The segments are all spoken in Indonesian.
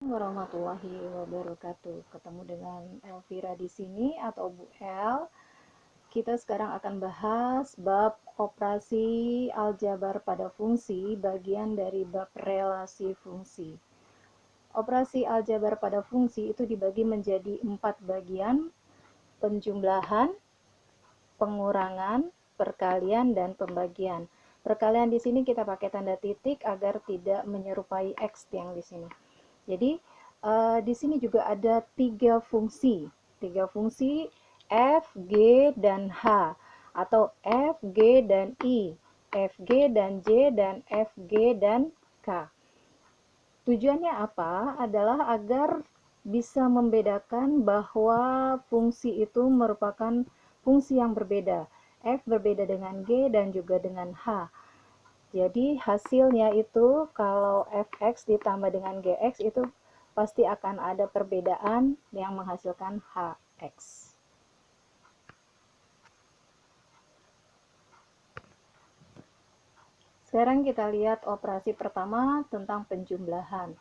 Warahmatullahi wabarakatuh. Ketemu dengan Elvira di sini atau Bu El. Kita sekarang akan bahas bab operasi aljabar pada fungsi, bagian dari bab relasi fungsi. Operasi aljabar pada fungsi itu dibagi menjadi 4 bagian: penjumlahan, pengurangan, perkalian, dan pembagian. Perkalian di sini kita pakai tanda titik agar tidak menyerupai X yang di sini. Jadi di sini juga ada tiga fungsi F, G, dan H, atau F, G, dan I, F, G, dan J, dan F, G, dan K. Tujuannya apa? Adalah agar bisa membedakan bahwa fungsi itu merupakan fungsi yang berbeda. F berbeda dengan G dan juga dengan H. Jadi hasilnya itu kalau fx ditambah dengan gx itu pasti akan ada perbedaan yang menghasilkan hx. Sekarang kita lihat operasi pertama tentang penjumlahan.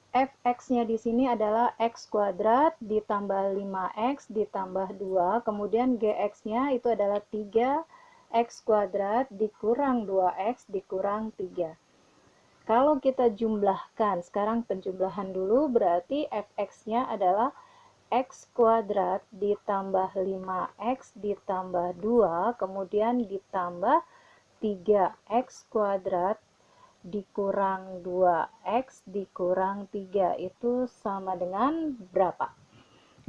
Fx-nya di sini adalah x kuadrat ditambah 5x ditambah 2, kemudian gx-nya itu adalah 3x kuadrat dikurang 2x dikurang 3. Kalau kita jumlahkan, sekarang penjumlahan dulu, berarti fx-nya adalah x kuadrat ditambah 5x ditambah 2, kemudian ditambah 3x kuadrat dikurang 2x dikurang 3, itu sama dengan berapa?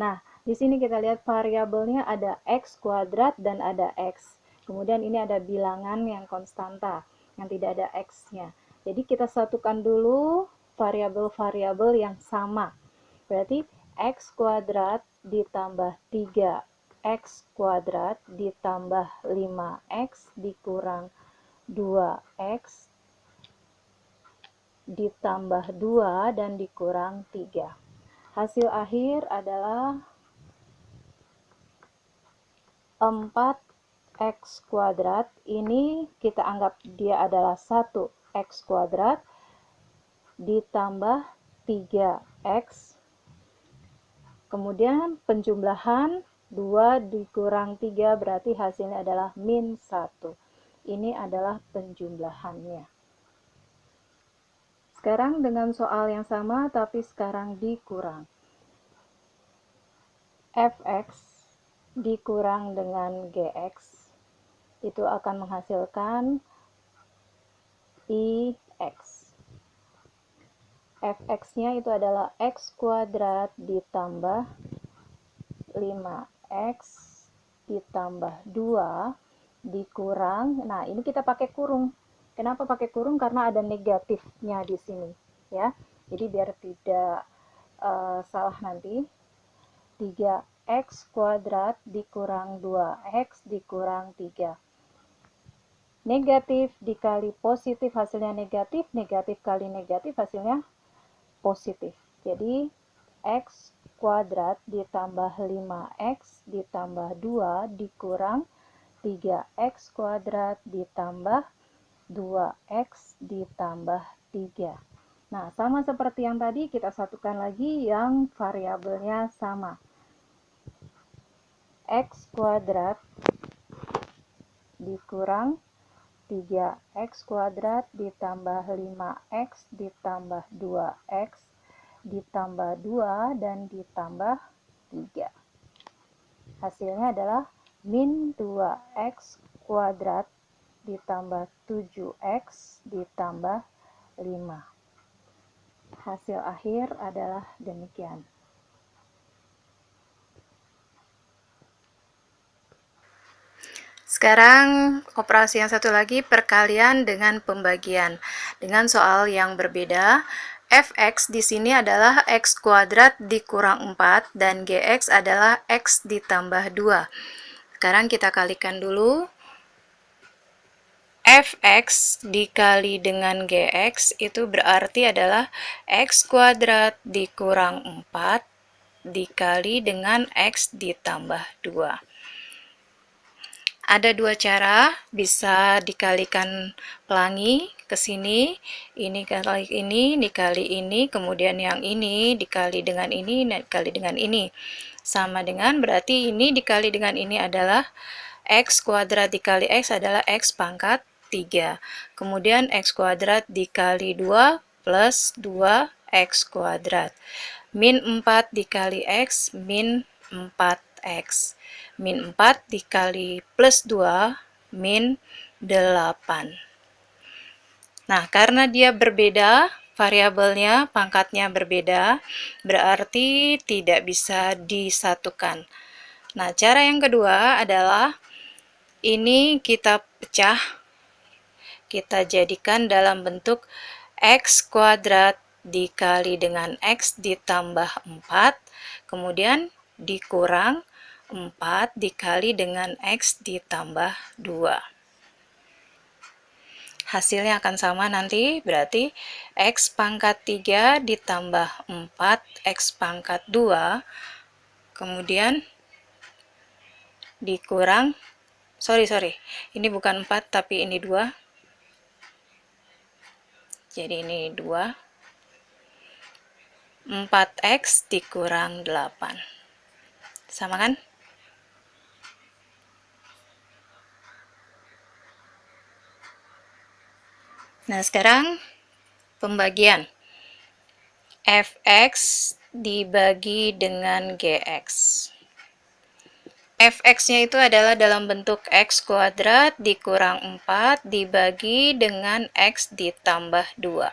Nah, di sini kita lihat variabelnya ada x kuadrat dan ada x. Kemudian ini ada bilangan yang konstanta, yang tidak ada x-nya. Jadi kita satukan dulu variabel-variabel yang sama. Berarti x kuadrat ditambah 3x kuadrat ditambah 5x dikurang 2x ditambah 2 dan dikurang 3. Hasil akhir adalah 4x kuadrat. Ini kita anggap dia adalah 1x kuadrat ditambah 3x. Kemudian penjumlahan 2 dikurang 3 berarti hasilnya adalah min 1. Ini adalah penjumlahannya. Sekarang dengan soal yang sama tapi sekarang dikurang. Fx dikurang dengan Gx itu akan menghasilkan Ix. Fx-nya itu adalah x kuadrat ditambah 5x ditambah 2 dikurang, nah ini kita pakai kurung. Kenapa pakai kurung? Karena ada negatifnya di sini, ya. Jadi biar tidak salah nanti. 3x kuadrat dikurang 2x dikurang 3. Negatif dikali positif hasilnya negatif, negatif kali negatif hasilnya positif. Jadi x kuadrat ditambah 5x ditambah 2 dikurang 3x kuadrat ditambah 2x ditambah 3. Nah, sama seperti yang tadi, kita satukan lagi yang variabelnya sama. X kuadrat dikurang 3x kuadrat ditambah 5x ditambah 2x ditambah 2 dan ditambah 3. Hasilnya adalah min 2x kuadrat ditambah 7x ditambah 5. Hasil akhir adalah demikian. Sekarang operasi yang satu lagi, perkalian dengan pembagian. Dengan soal yang berbeda, fx di sini adalah x kuadrat dikurang 4 dan gx adalah x ditambah 2. Sekarang kita kalikan dulu. Fx dikali dengan gx itu berarti adalah x kuadrat dikurang 4 dikali dengan x ditambah 2. Ada dua cara, bisa dikalikan pelangi. ke sini, ini kali ini dikali ini, kemudian yang ini dikali dengan ini, dikali dengan ini. Sama dengan berarti ini dikali dengan ini adalah x kuadrat dikali x adalah x pangkat 3. Kemudian x kuadrat dikali 2 plus 2x kuadrat. Min 4 dikali x, min 4x. Min 4 dikali plus 2, min 8. Nah, karena dia berbeda, variabelnya, pangkatnya berbeda, berarti tidak bisa disatukan. Nah, cara yang kedua adalah ini kita pecah, kita jadikan dalam bentuk x kuadrat dikali dengan x ditambah 4, kemudian dikurang 4 dikali dengan x ditambah 2. Hasilnya akan sama nanti, berarti x pangkat 3 ditambah 4 x pangkat 2, kemudian dikurang, ini bukan 4 tapi ini 2, jadi ini 2, 4x dikurang 8, sama kan? Nah, sekarang pembagian fx dibagi dengan gx. Fx-nya itu adalah dalam bentuk x kuadrat dikurang 4 dibagi dengan x ditambah 2.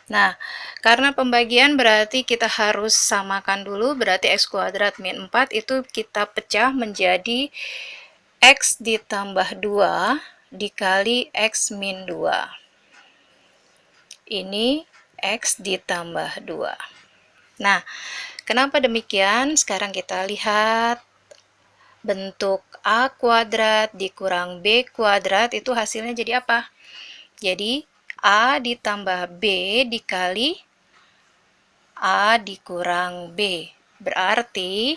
Nah, karena pembagian berarti kita harus samakan dulu, berarti x kuadrat min 4 itu kita pecah menjadi x ditambah 2 dikali x min 2. Ini x ditambah 2. Nah, kenapa demikian? Sekarang kita lihat bentuk a kuadrat dikurang b kuadrat itu hasilnya jadi apa? Jadi a ditambah b dikali a dikurang b. Berarti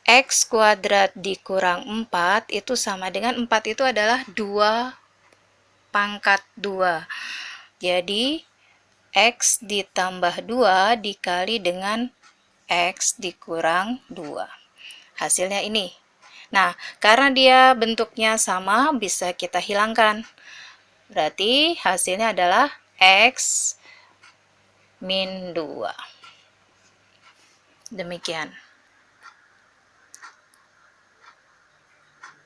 x kuadrat dikurang 4 itu sama dengan 4 itu adalah 2 pangkat 2. Jadi x ditambah 2 dikali dengan x dikurang 2. Hasilnya ini. Nah, karena dia bentuknya sama, bisa kita hilangkan. Berarti hasilnya adalah x min 2. Demikian.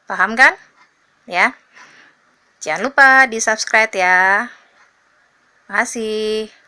Paham kan? Ya. Jangan lupa di-subscribe ya. Terima kasih.